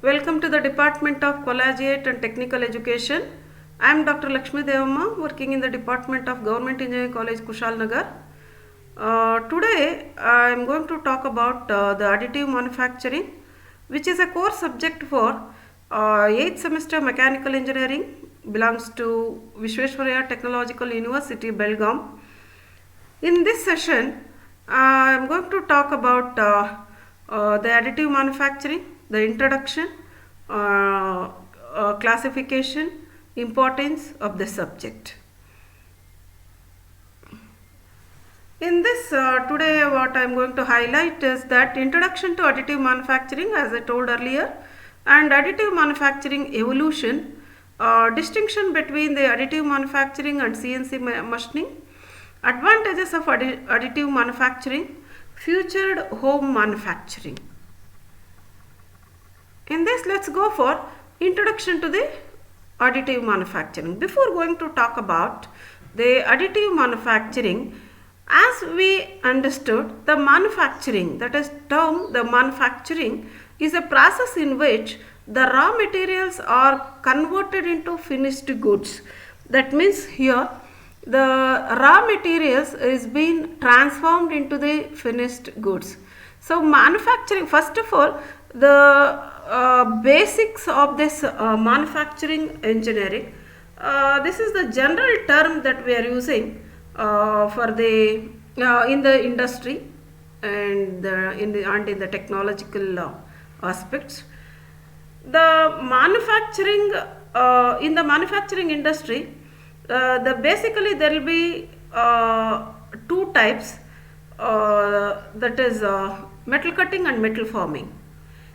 Welcome to the Department of Collegiate and Technical Education. I am Dr. Lakshmi Devamma, working in the Department of Government Engineering College, Kushalnagar. Today I am going to talk about the additive manufacturing, which is a core subject for 8th semester mechanical engineering, belongs to Visvesvaraya Technological University, Belgaum. In this session, I am going to talk about the additive manufacturing, the introduction, classification, importance of the subject. In this today what I am going to highlight is that introduction to additive manufacturing, as I told earlier, and additive manufacturing evolution, distinction between the additive manufacturing and CNC machining, advantages of additive manufacturing, featured home manufacturing. In this, let's go for introduction to the additive manufacturing. Before going to talk about the additive manufacturing, as we understood, the manufacturing, that is term, the manufacturing is a process in which the raw materials are converted into finished goods. That means here the raw materials is being transformed into the finished goods. So manufacturing, first of all, the basics of this manufacturing engineering, this is the general term that we are using for the in the industry and in the technological aspects. The manufacturing in the manufacturing industry, basically there will be two types, that is metal cutting and metal forming.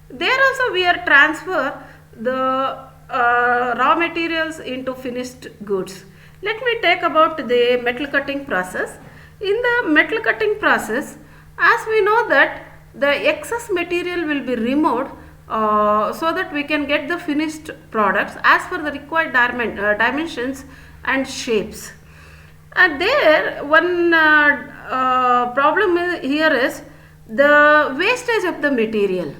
There also we are transfer the raw materials into finished goods. Let me take about the metal cutting process. In the metal cutting process, as we know that the excess material will be removed so that we can get the finished products as per the required dimensions and shapes. And there one problem here is the wastage of the material,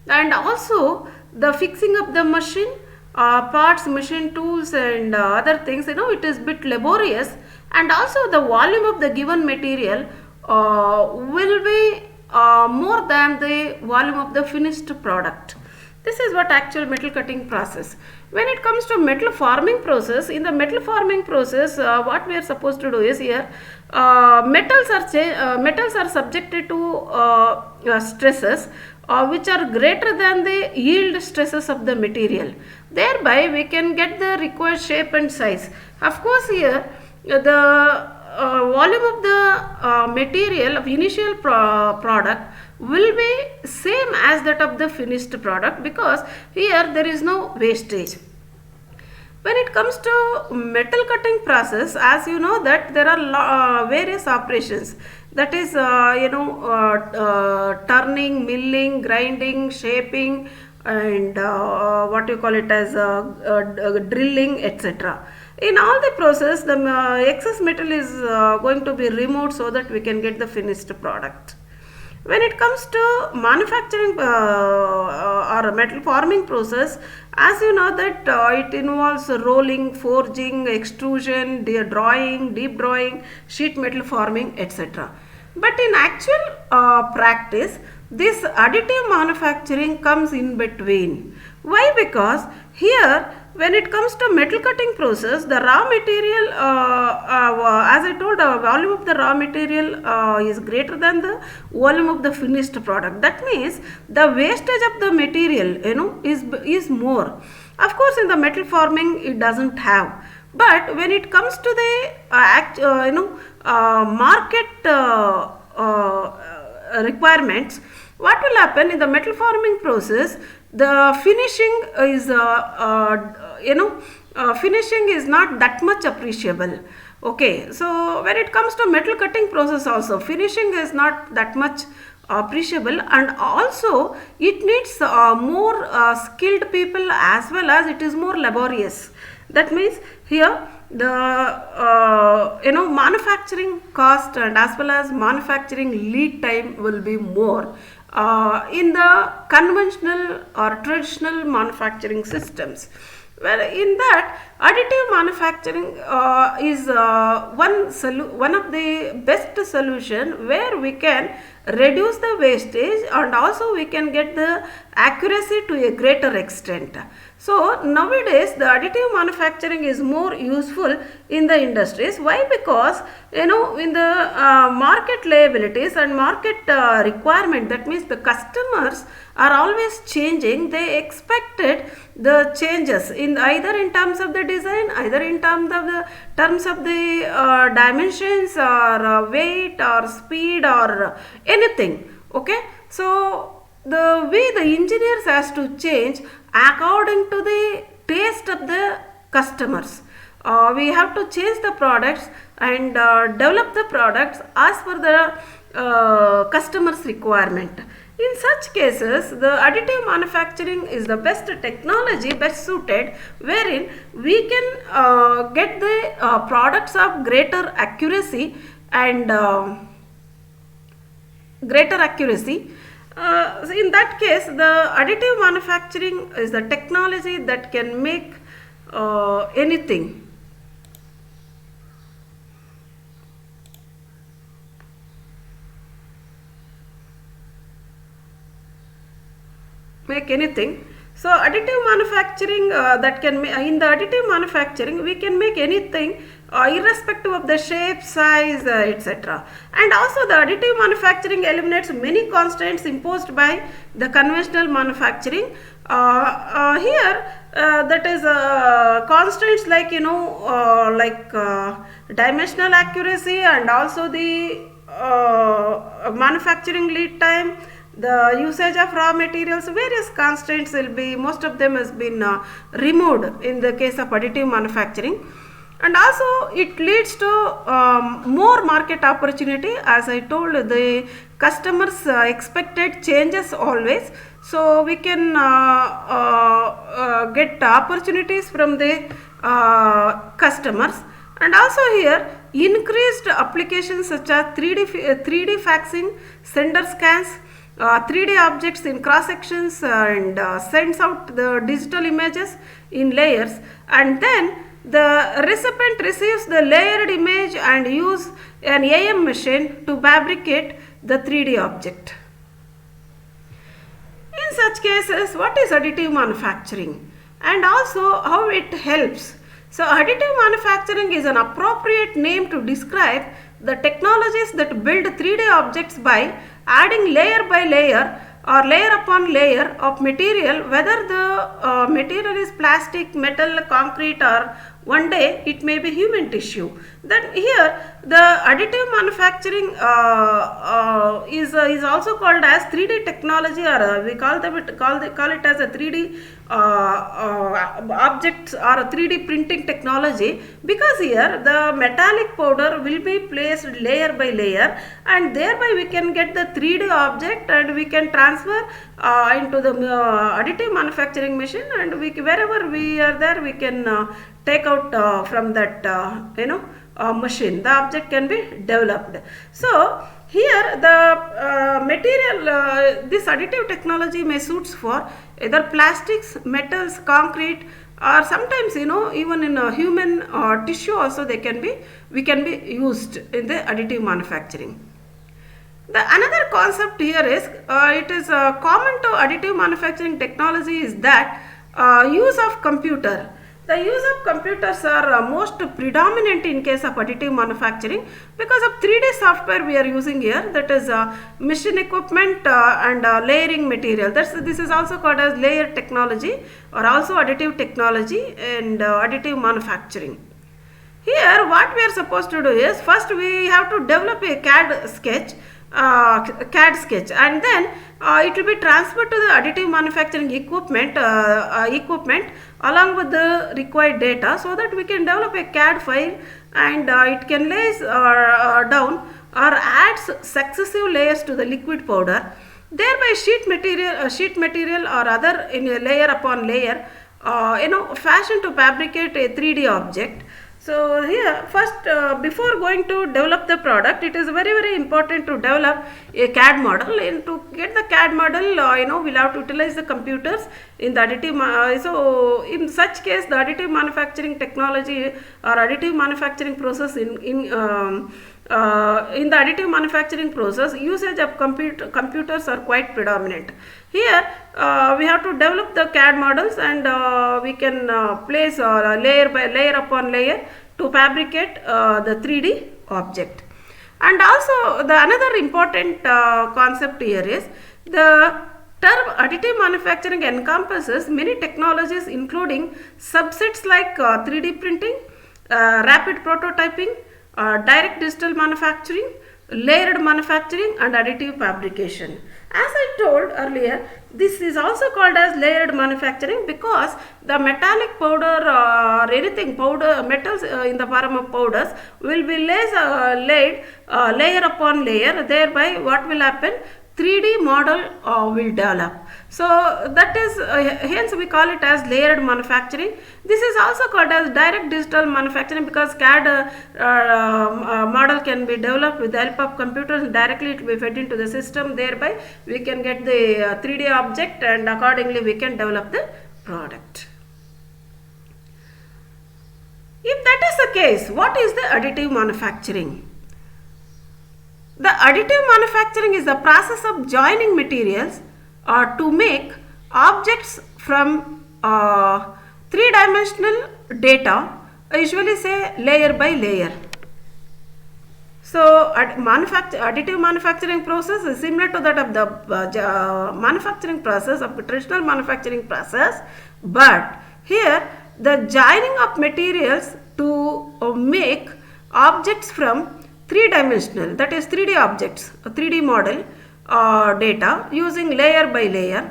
and also the fixing of the machine parts, machine tools and other things, it is bit laborious, and also the volume of the given material will be more than the volume of the finished product. This is what actual metal cutting process. When it comes to metal forming process, in the metal forming process, what we are supposed to do is here, metals are subjected to stresses which are greater than the yield stresses of the material. Thereby we can get the required shape and size. Of course here the volume of the material of initial product will be same as that of the finished product, because here there is no wastage. When it comes to metal cutting process, as you know that there are various operations, that is turning, milling, grinding, shaping and what you call it as drilling, etc. In all the process, the excess metal is going to be removed so that we can get the finished product. When it comes to manufacturing or metal forming process, as you know that it involves rolling, forging, extrusion, drawing, deep drawing, sheet metal forming, etc. But in actual practice, this additive manufacturing comes in between. Why? Because here when it comes to metal cutting process, the raw material, as I told, the volume of the raw material is greater than the volume of the finished product. That means the wastage of the material, is more. Of course, in the metal forming, it doesn't have. But when it comes to the market requirements, what will happen in the metal forming process? The finishing is finishing is not that much appreciable. Okay, so when it comes to metal cutting process also, finishing is not that much appreciable, and also it needs more skilled people, as well as it is more laborious. That means here the manufacturing cost and as well as manufacturing lead time will be more in the conventional or traditional manufacturing systems. Well, in that, additive manufacturing is one of the best solution where we can reduce the wastage and also we can get the accuracy to a greater extent. So nowadays the additive manufacturing is more useful in the industries. Why? Because in the market liabilities and market requirement, that means the customers are always changing. They expected the changes in either in terms of the design, either in terms of the dimensions or weight or speed or anything. Okay, so the way the engineers has to change according to the taste of the customers. We have to change the products and develop the products as per the customers requirement. In such cases, the additive manufacturing is the best technology, best suited, wherein we can get the products of greater accuracy and greater accuracy. So in that case, the additive manufacturing is the technology that can make anything. Make anything. So additive manufacturing that can in the additive manufacturing we can make anything irrespective of the shape, size, etc. And also the additive manufacturing eliminates many constraints imposed by the conventional manufacturing. Here that is constraints like dimensional accuracy and also the manufacturing lead time, the usage of raw materials, various constraints will be, most of them has been removed in the case of additive manufacturing. And also it leads to more market opportunity. As I told, the customers expected changes always, so we can get opportunities from the customers. And also here increased applications such as 3D faxing, sender scans, 3D objects in cross sections and sends out the digital images in layers, and then the recipient receives the layered image and use an AM machine to fabricate the 3D object. In such cases, what is additive manufacturing and also how it helps? So additive manufacturing is an appropriate name to describe the technologies that build 3D objects by adding layer by layer or layer upon layer of material, whether the material is plastic, metal, concrete, or one day it may be human tissue. Then here the additive manufacturing is also called as 3D technology, or we call it as a 3D objects or a 3D printing technology, because here the metallic powder will be placed layer by layer and thereby we can get the 3D object and we can transfer into the additive manufacturing machine, and wherever we are there we can take out from that machine, the object can be developed. So here the material, this additive technology may suits for either plastics, metals, concrete, or sometimes even in a human tissue also we can be used in the additive manufacturing. The another concept here is it is common to additive manufacturing technology is that use of computer. The use of computers are most predominant in case of additive manufacturing because of 3D software we are using here, that is machine equipment and layering material. This is also called as layer technology or also additive technology and additive manufacturing. Here what we are supposed to do is, first we have to develop a CAD sketch and then it will be transferred to the additive manufacturing equipment along with the required data, so that we can develop a CAD file and it can lay down or adds successive layers to the liquid powder, thereby sheet material or other in a layer upon layer fashioned to fabricate a 3D object. So here first before going to develop the product, it is very important to develop a CAD model, and to get the CAD model we'll have to utilize the computers in the additive so in such case the additive manufacturing technology or additive manufacturing process in the additive manufacturing process, usage of computers are quite predominant. Here we have to develop the CAD models, and we can place layer by layer upon layer to fabricate the 3D object. And also the another important concept here is the term additive manufacturing encompasses many technologies, including subsets like 3D printing, rapid prototyping, direct digital manufacturing, layered manufacturing, and additive fabrication. As I told earlier, this is also called as layered manufacturing because the metallic powder or anything powder metals in the form of powders will be laid layer upon layer. Thereby what will happen? 3D model will develop. So that is hence we call it as layered manufacturing. This is also called as direct digital manufacturing because CAD model can be developed with the help of computers. Directly it will be fed into the system. Thereby we can get the 3D object, and accordingly we can develop the product. If that is the case, what is the additive manufacturing? The additive manufacturing is the process of joining materials to make objects from three-dimensional data, usually say layer by layer. So additive manufacturing process is similar to that of the manufacturing process of traditional manufacturing process, but here the joining of materials to make objects from three-dimensional, that is 3D objects, a 3D model data using layer by layer.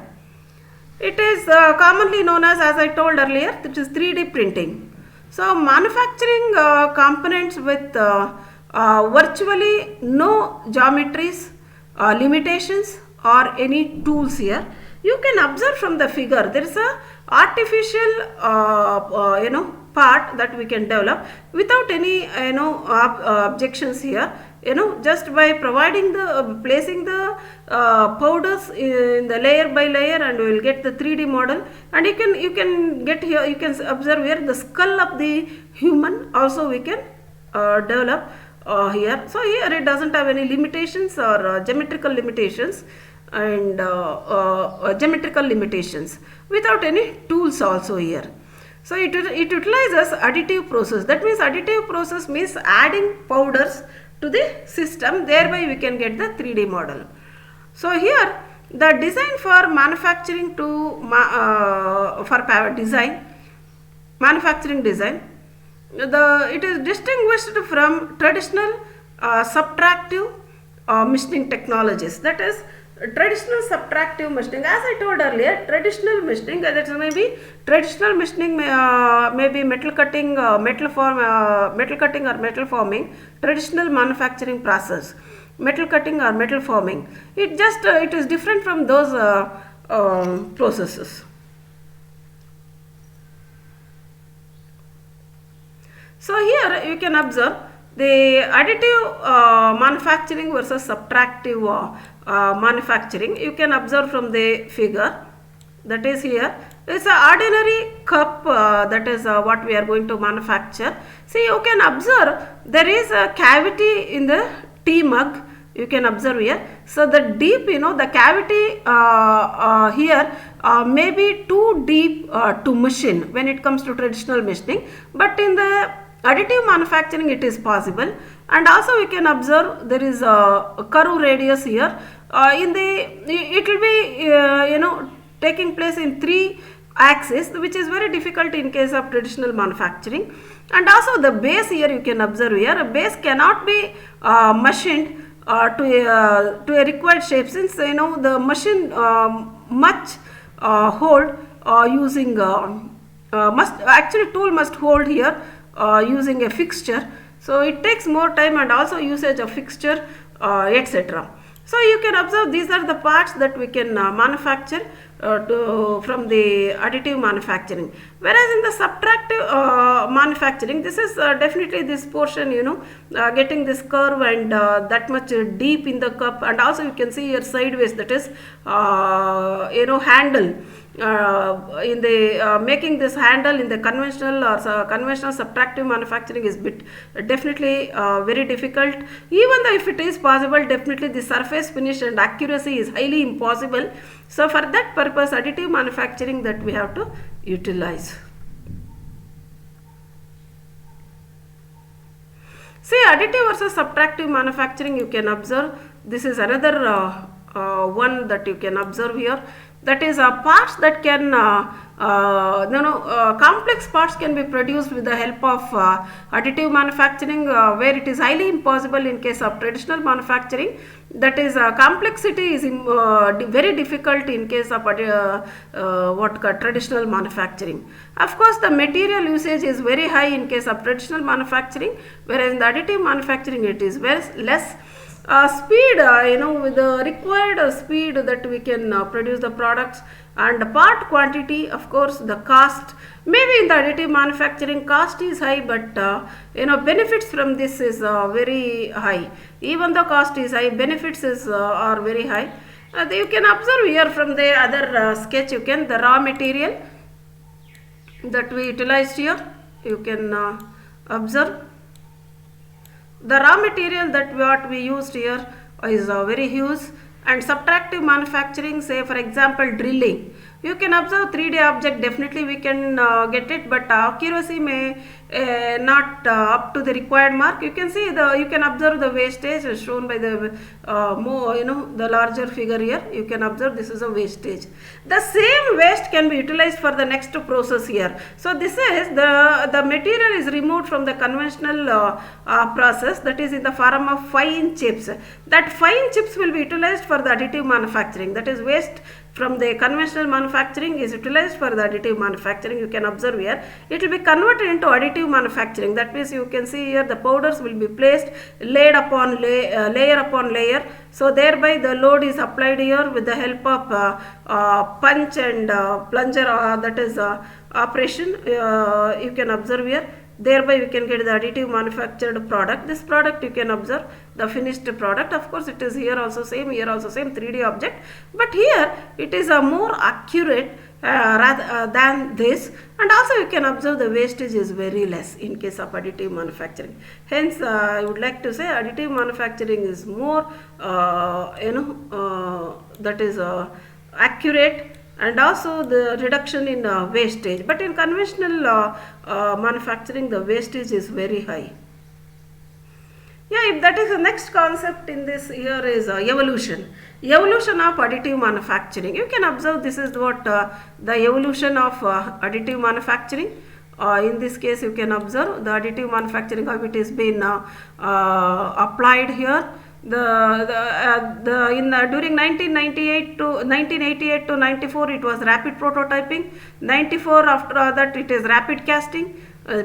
It is commonly known as I told earlier, it is 3D printing. So manufacturing components with virtually no geometries, limitations or any tools here. You can observe from the figure there is a artificial part that we can develop without any objections here, just by providing the placing the powders in the layer by layer, and we will get the 3D model. And you can get here, you can observe here the skull of the human also we can develop here. So here it doesn't have any limitations or geometrical limitations and geometrical limitations without any tools also here. So it utilizes additive process. That means additive process means adding powders to the system, thereby we can get the 3D model. So here the design for manufacturing manufacturing design, it is distinguished from traditional subtractive machining technologies. That is traditional subtractive machining. As I told earlier, traditional machining, that may be traditional machining may be metal cutting, metal cutting or metal forming, traditional manufacturing process, metal cutting or metal forming. It is different from those processes. So here you can observe the additive manufacturing versus subtractive manufacturing. You can observe from the figure, that is here. It's an ordinary cup, that is what we are going to manufacture. See, you can observe there is a cavity in the tea mug. You can observe here. So the deep, the cavity here may be too deep to machine when it comes to traditional machining, but in the additive manufacturing it is possible. And also we can observe there is a curve radius here. It will be taking place in 3 axis, which is very difficult in case of traditional manufacturing. And also the base here you can observe here, a base cannot be machined to a required shape, since the machine must hold using tool must hold here using a fixture. So it takes more time and also usage of fixture etc. So you can observe these are the parts that we can manufacture from the additive manufacturing. Whereas in the subtractive manufacturing, this is definitely this portion, getting this curve and that much deep in the cup, and also you can see here sideways, that is handle. In the making this handle in the conventional or conventional subtractive manufacturing is definitely very difficult. Even though if it is possible, definitely the surface finish and accuracy is highly impossible. So for that purpose, additive manufacturing that we have to utilize. See, additive versus subtractive manufacturing, you can observe. This is another one that you can observe here. That is parts that can complex parts can be produced with the help of additive manufacturing, where it is highly impossible in case of traditional manufacturing. That is complexity is very difficult in case of traditional manufacturing. Of course, the material usage is very high in case of traditional manufacturing, whereas in the additive manufacturing it is very less. Speed, with the required speed that we can produce the products, and part quantity, of course, the cost. Maybe in the additive manufacturing cost is high, but benefits from this is very high. Even the cost is high, benefits are very high. You can observe here from the other sketch, the raw material that we utilized here, you can observe. The raw material that what we used here is very huge. And subtractive manufacturing, say for example drilling, you can observe 3D object, definitely we can get it, but accuracy may not up to the required mark. You can see you can observe the wastage shown by the the larger figure here. You can observe this is a wastage. The same waste can be utilized for the next process here. So this is the material is removed from the conventional process, that is in the form of fine chips. That fine chips will be utilized for the additive manufacturing. That is waste from the conventional manufacturing is utilized for the additive manufacturing. You can observe here it will be converted into additive manufacturing. That means you can see here the powders will be placed laid upon layer upon layer. So thereby the load is applied here with the help of punch and plunger, that is operation. You can observe here. Thereby we can get the additive manufactured product. This product you can observe the finished product. Of course it is here also same, 3D object, but here it is a more accurate rather than this, and also you can observe the wastage is very less in case of additive manufacturing. Hence I would like to say additive manufacturing is more that is accurate, and also the reduction in wastage. But in conventional manufacturing the wastage is very high. If that is the next concept in this here is evolution of additive manufacturing. You can observe this is what the evolution of additive manufacturing. In this case you can observe the additive manufacturing, how it is been applied here. During 1988 to 94 it was rapid prototyping. 94 after that it is rapid casting.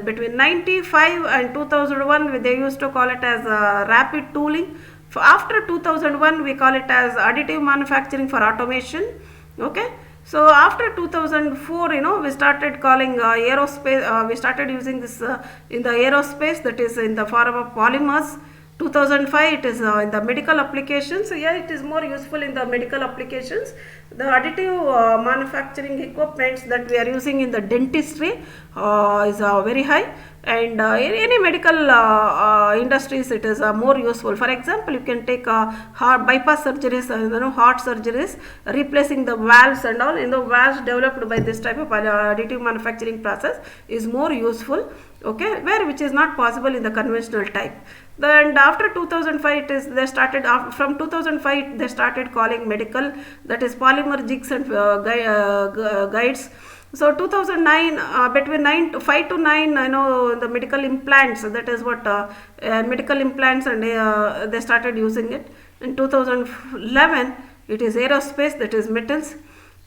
Between 95 and 2001 they used to call it as rapid tooling. After 2001 we call it as additive manufacturing for automation. Okay. So after 2004 we started calling aerospace, we started using this in the aerospace, that is in the form of polymers. 2005 it is in the medical applications. So it is more useful in the medical applications. The additive manufacturing equipments that we are using in the dentistry is very high, and in any medical industries it is more useful. For example, you can take heart bypass surgeries, heart surgeries, replacing the valves and all. Valves developed by this type of additive manufacturing process is more useful. Okay, which is not possible in the conventional type. And after 2005 from 2005 they started calling medical, that is polymer jigs and guides. So 2009 between 5 to 9 the medical implants, that is what medical implants, and they started using it. In 2011 it is aerospace, that is metals.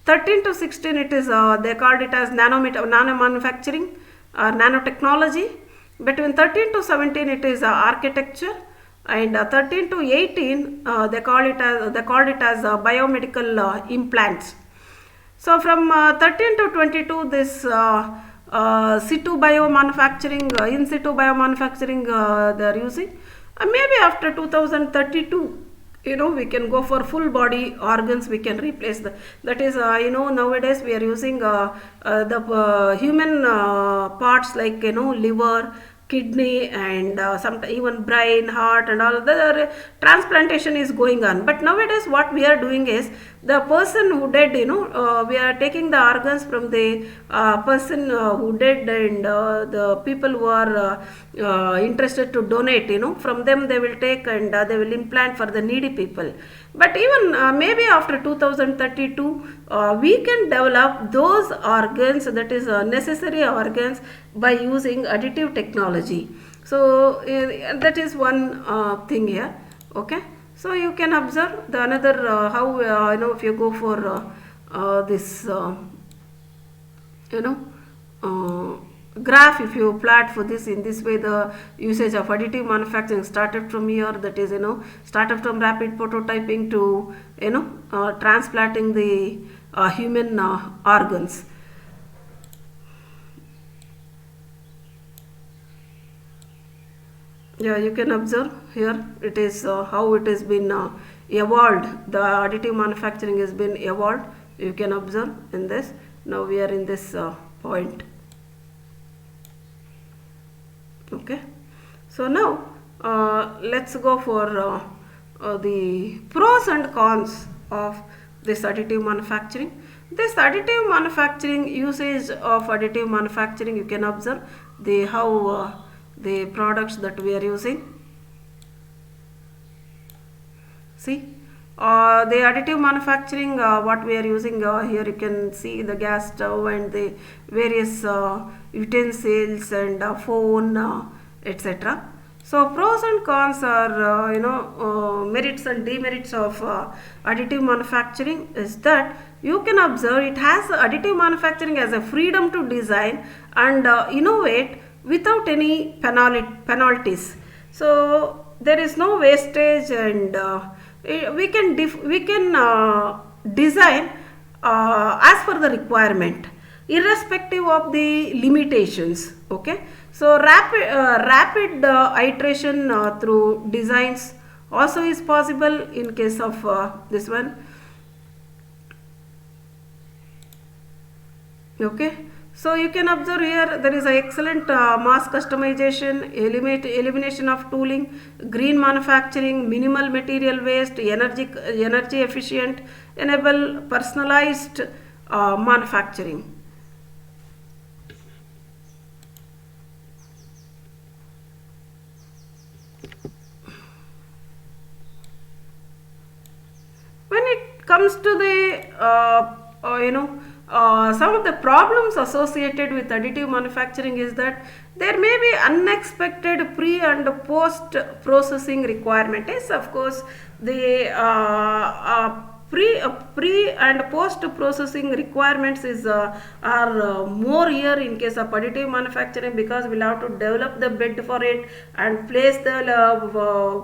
13 to 16 it is they called it as nano manufacturing or nanotechnology. Between 13 to 17 it is architecture, and 13 to 18 they called it as biomedical implants. So from 13 to 22 this situ biomanufacturing, in situ biomanufacturing they are using. Maybe after 2032, we can go for full body organs, we can replace that is, nowadays we are using the human parts like, liver, kidney, and sometimes even brain, heart, and all the transplantation is going on. But nowadays what we are doing is, the person who dead, we are taking the organs from the person who dead, and the people who are interested to donate, from them they will take, and they will implant for the needy people. But even maybe after 2032, we can develop those organs, that is necessary organs, by using additive technology. So that is one thing here. Okay, so you can observe the another how if you go for this graph, if you plot for this in this way, the usage of additive manufacturing started from here, that is, started from rapid prototyping to transplanting the human organs. Yeah, you can observe here, it is how it has been evolved. The additive manufacturing has been evolved, you can observe in this. Now we are in this point. Okay, so now let's go for the pros and cons of this additive manufacturing. This additive manufacturing, usage of additive manufacturing, you can observe the how the products that we are using. See, the additive manufacturing, what we are using here, you can see the gas stove and the various utensils and phone, etc. So pros and cons are merits and demerits of additive manufacturing is that you can observe it has additive manufacturing as a freedom to design and innovate without any penalties. So there is no wastage, and we can design as per the requirement, irrespective of the limitations. Okay, so rapid iteration through designs also is possible in case of this one. Okay, so you can observe here there is an excellent mass customization, elimination of tooling, green manufacturing, minimal material waste, energy efficient, enable personalized manufacturing. When it comes to the some of the problems associated with additive manufacturing is that there may be unexpected pre and post processing requirement. Yes, of course, the pre and post processing requirements is are more here in case of additive manufacturing, because we'll have to develop the bed for it and place the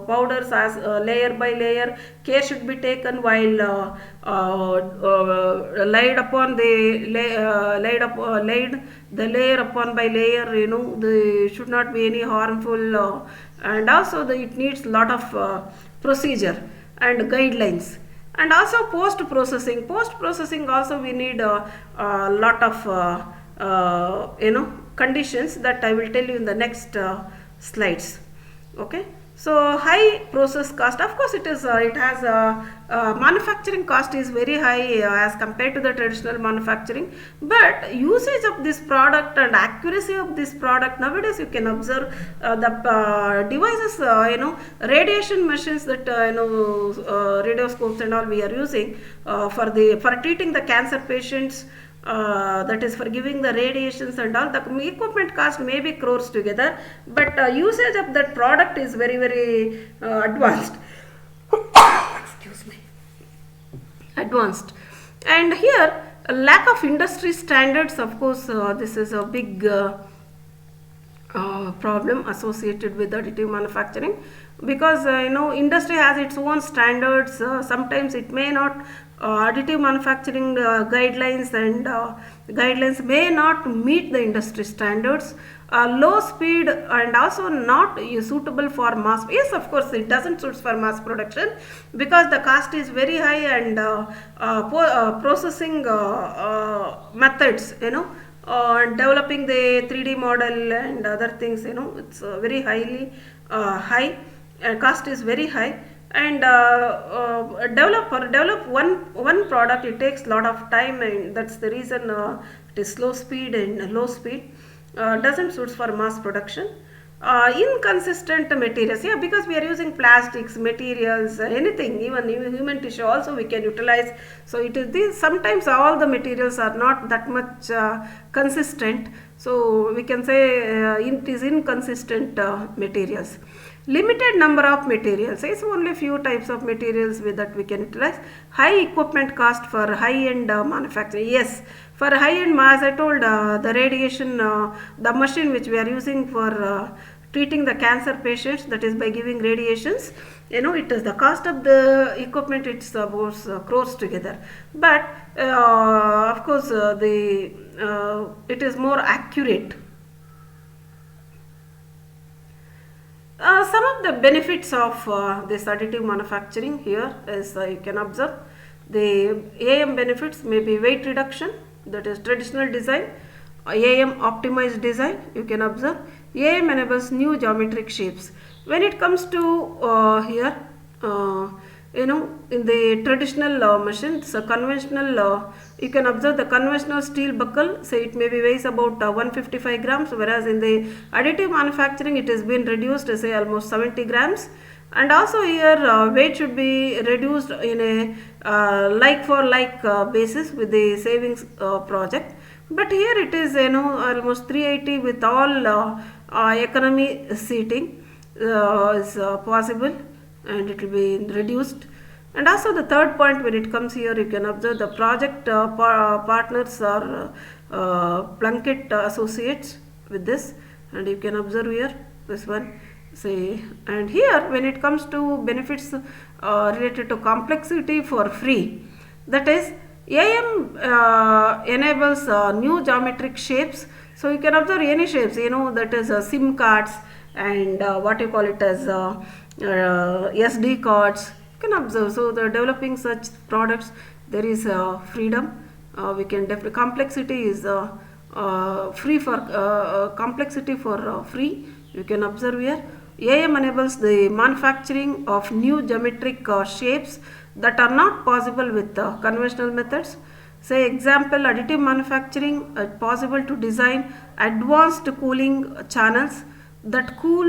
powders as layer by layer. Care should be taken while laid upon the laid the layer upon by layer. There should not be any harmful, and also it needs lot of procedure and guidelines. And also post processing also we need a lot of conditions that I will tell you in the next slides. Okay, so high process cost, of course it is it has manufacturing cost is very high as compared to the traditional manufacturing, but usage of this product and accuracy of this product, nowadays you can observe the devices, radiation machines that radioscopes and all we are using for treating the cancer patients, that is for giving the radiations and all. The equipment cost may be crores together, but usage of that product is very advanced. Excuse me, advanced. And here lack of industry standards, of course this is a big problem associated with additive manufacturing. because industry has its own standards. Sometimes it may not, additive manufacturing guidelines and guidelines may not meet the industry standards. Low speed and also not suitable for mass. Yes, of course it doesn't suit for mass production because the cost is very high, and processing methods, developing the 3D model and other things, it's very highly high, cost is very high, and develop one product, it takes lot of time, and that's the reason it is slow speed and low speed, doesn't suit for mass production. Inconsistent materials, yeah, because we are using plastics materials, anything, even human tissue also we can utilize. So it is this, sometimes all the materials are not that much consistent, so we can say it is inconsistent materials. Limited number of materials, it's only few types of materials with that we can utilize. High equipment cost for high end manufacturing. Yes, for high end, as I told, the radiation, the machine which we are using for treating the cancer patients, that is by giving radiations, it is the cost of the equipment, it's about crores together, but of course it is more accurate. Some of the benefits of this additive manufacturing here is, you can observe the AM benefits may be weight reduction, that is traditional design, AM optimized design, you can observe. AM enables new geometric shapes. When it comes to here, in the traditional machines, conventional, you can observe the conventional steel buckle, say it maybe weighs about 155 grams, whereas in the additive manufacturing it has been reduced to say almost 70 grams. And also here weight should be reduced in a like for like basis with the savings project. But here it is almost 380 with all economy seating is possible, and it will be reduced. And also the third point, when it comes here, you can observe the project partners are Plunkett Associates with this, and you can observe here this one. Say, and here when it comes to benefits related to complexity for free, that is AM enables new geometric shapes. So you can observe any shapes, that is SIM cards and what you call it as SD cards, you can observe. So the developing such products, there is freedom. We can definitely, complexity is free for complexity for free, you can observe here. AM enables the manufacturing of new geometric shapes that are not possible with conventional methods. Say example, additive manufacturing, possible to design advanced cooling channels that cool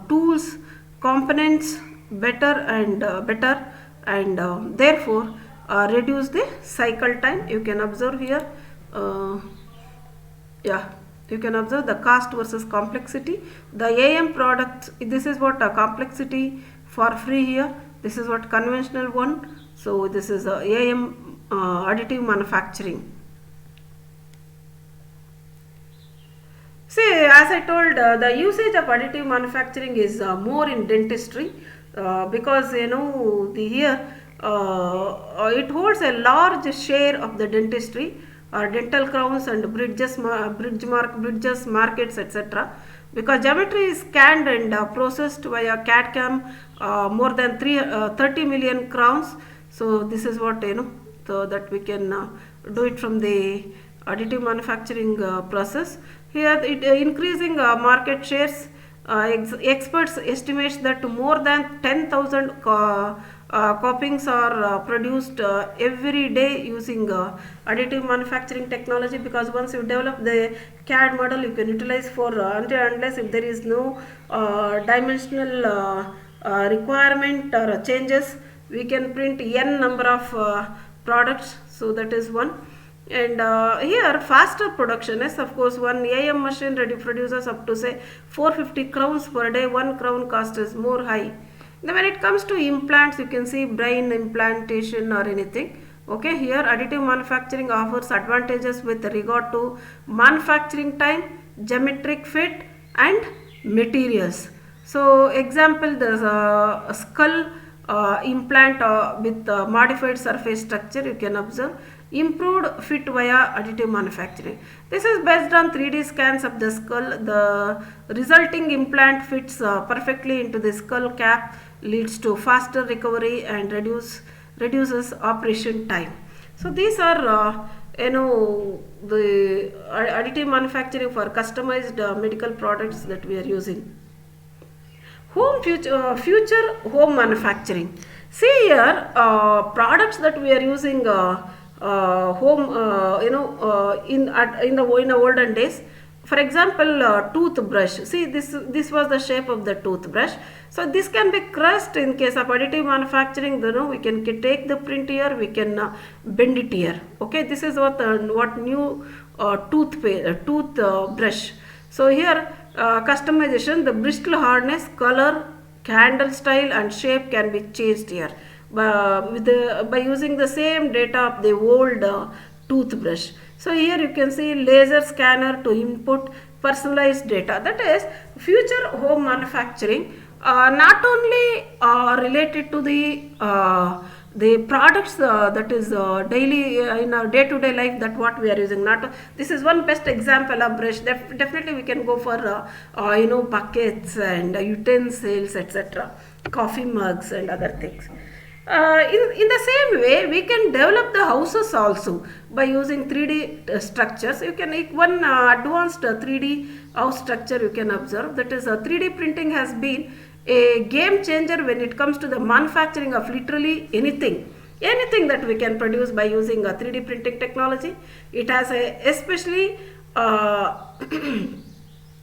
tools components better and therefore reduce the cycle time. You can observe here, yeah, you can observe the cost versus complexity. The AM products, this is what complexity for free here, this is what conventional one. So this is AM additive manufacturing. See, as I told, the usage of additive manufacturing is more in dentistry because here it holds a large share of the dentistry, dental crowns and bridges, markets, etc. Because geometry is scanned and processed via CAD CAM, more than 30 million crowns. So this is what so that we can do it from the additive manufacturing process. Here it increasing market shares. Experts estimate that more than 10,000 copies are produced every day using additive manufacturing technology, because once you develop the CAD model, you can utilize for unless if there is no dimensional requirement or changes, we can print n number of products. So that is one. And here faster production, yes, of course, one AM machine produces up to say 450 crowns per day. One crown cost is more high. Then when it comes to implants, you can see brain implantation or anything. Okay, here additive manufacturing offers advantages with regard to manufacturing time, geometric fit and materials. So example, there's a skull implant with modified surface structure, you can observe. Improved fit via additive manufacturing. This is based on 3D scans of the skull. The resulting implant fits perfectly into the skull cap, leads to faster recovery and reduces operation time. So these are the additive manufacturing for customized medical products that we are using. Future home manufacturing. See here, products that we are using home, in the olden days. For example, toothbrush. See, this was the shape of the toothbrush. So this can be crushed in case of additive manufacturing. We can take the print here, we can bend it here. Okay, this is what new toothbrush. So here customization, the bristle hardness, color, handle style and shape can be changed here by using the same data of the old toothbrush. So here you can see laser scanner to input personalized data. That is future home manufacturing, not only related to the products that is daily in our day-to-day life, that what we are using. Not this is one best example of brush. Definitely we can go for buckets and utensils, etc., coffee mugs and other things. In the same way, we can develop the houses also by using 3D structures. You can make one advanced 3D house structure you can observe. That is 3D printing has been a game changer when it comes to the manufacturing of literally anything that we can produce by using a 3D printing technology. It has especially had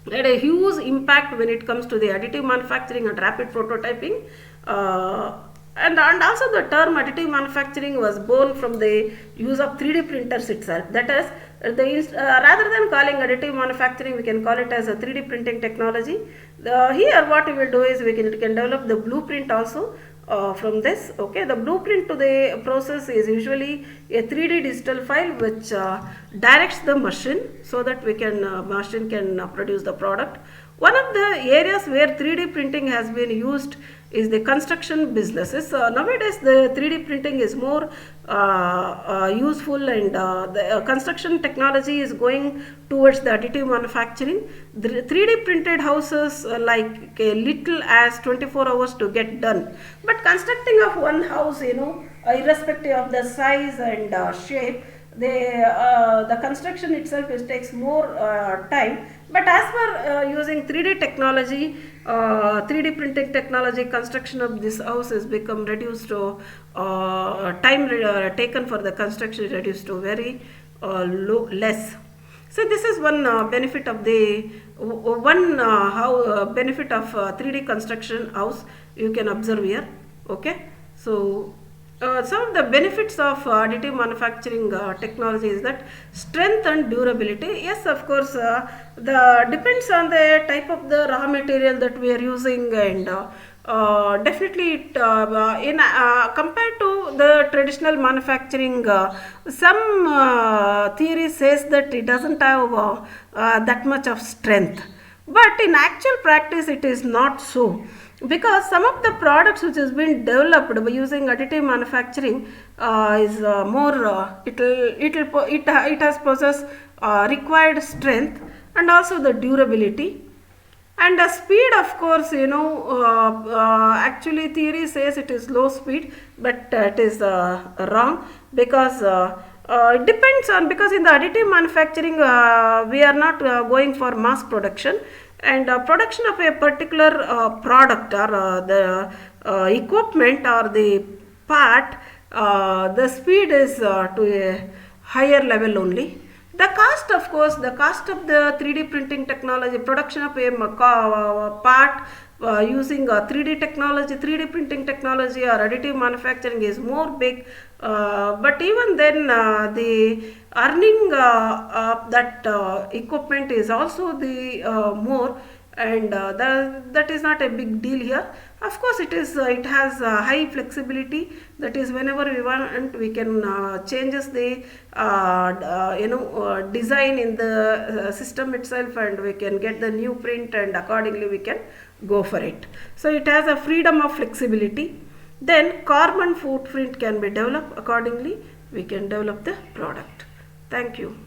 a huge impact when it comes to the additive manufacturing and rapid prototyping. And also the term additive manufacturing was born from the use of 3D printers itself. That is, rather than calling additive manufacturing, we can call it as a 3D printing technology. Here what we will do is we can develop the blueprint also from this. Okay, the blueprint to the process is usually a 3D digital file which directs the machine so that machine can produce the product. One of the areas where 3D printing has been used is the construction businesses. Nowadays the 3D printing is more useful, and the construction technology is going towards the additive manufacturing. The 3D printed houses like a little as 24 hours to get done. But constructing of one house, irrespective of the size and shape, the construction itself takes more time. But as per using 3D technology, 3D printing technology, construction of this house has become reduced to time taken for the construction reduced to very less. So this is one benefit of the benefit of 3D construction house you can observe here. Okay, so some of the benefits of additive manufacturing technology is that strength and durability. Yes, of course, the depends on the type of the raw material that we are using, and definitely it, compared to the traditional manufacturing, some theory says that it doesn't have that much of strength, but in actual practice it is not so, because some of the products which has been developed by using additive manufacturing is more it has possessed required strength and also the durability. And the speed, of course, actually theory says it is low speed, but it is wrong, because it depends on, because in the additive manufacturing we are not going for mass production, and production of a particular product or the equipment or the part, the speed is to a higher level only. The cost, of course, the cost of the 3D printing technology, production of a part using 3D technology, 3D printing technology or additive manufacturing is more big, but even then the earning of that equipment is also the more, and that is not a big deal here. Of course, it has high flexibility. That is, whenever we want, we can changes the design in the system itself, and we can get the new print, and accordingly we can go for it. So it has a freedom of flexibility. Then carbon footprint can be developed accordingly. We can develop the product. Thank you.